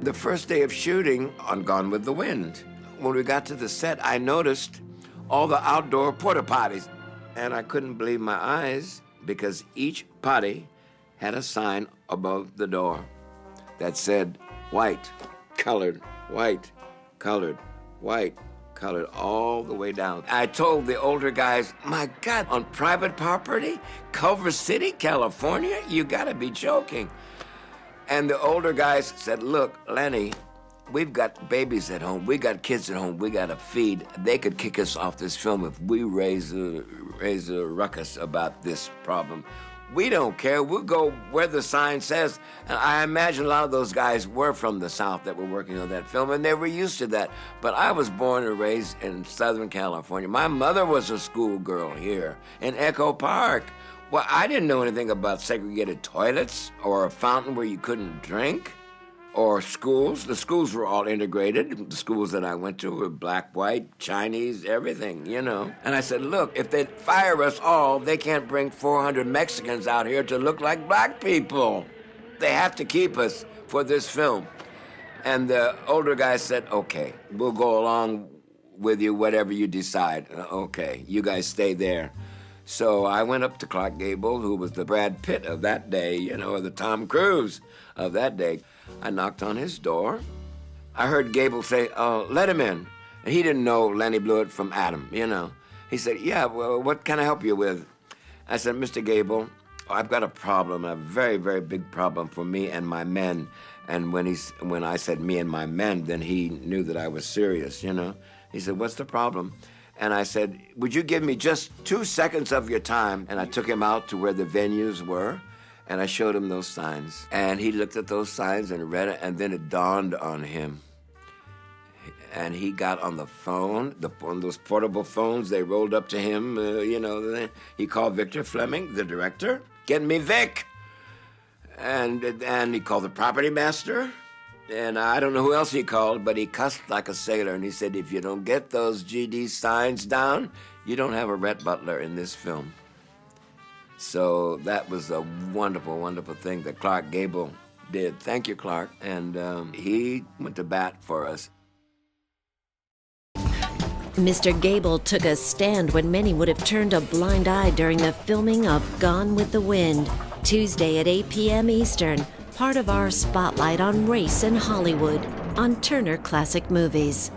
The first day of shooting on Gone with the Wind, when we got to the set, I noticed all the outdoor porta potties. And I couldn't believe my eyes because each potty had a sign above the door that said white, colored, white, colored, white, colored, all the way down. I told the older guys, my God, on private property, Culver City, California? You gotta be joking. And the older guys said, look, Lenny, we've got babies at home. We got kids at home. We got to feed. They could kick us off this film if we raise a ruckus about this problem. We don't care. We'll go where the sign says. And I imagine a lot of those guys were from the South that were working on that film, and they were used to that. But I was born and raised in Southern California. My mother was a schoolgirl here in Echo Park. Well, I didn't know anything about segregated toilets or a fountain where you couldn't drink or schools. The schools were all integrated. The schools that I went to were black, white, Chinese, everything, you know. And I said, look, if they fire us all, they can't bring 400 Mexicans out here to look like black people. They have to keep us for this film. And the older guy said, okay, we'll go along with you, whatever you decide. Okay, you guys stay there. So I went up to Clark Gable, who was the Brad Pitt of that day, you know, or the Tom Cruise of that day. I knocked on his door. I heard Gable say, let him in. And he didn't know Lenny Bluett from Adam, you know. He said, yeah, well, what can I help you with? I said, Mr. Gable, I've got a problem, a very, very big problem for me and my men. And when I said me and my men, then he knew that I was serious, you know. He said, what's the problem? And I said, would you give me just 2 seconds of your time? And I took him out to where the venues were, and I showed him those signs. And he looked at those signs and read it, and then it dawned on him. And he got on the phone, on those portable phones, they rolled up to him, you know. He called Victor Fleming, the director, get me Vic. And he called the property master. And I don't know who else he called, but he cussed like a sailor, and he said, if you don't get those GD signs down, you don't have a Rhett Butler in this film. So that was a wonderful, wonderful thing that Clark Gable did. Thank you, Clark. And he went to bat for us. Mr. Gable took a stand when many would have turned a blind eye during the filming of Gone with the Wind, Tuesday at 8 p.m. Eastern, part of our spotlight on race in Hollywood on Turner Classic Movies.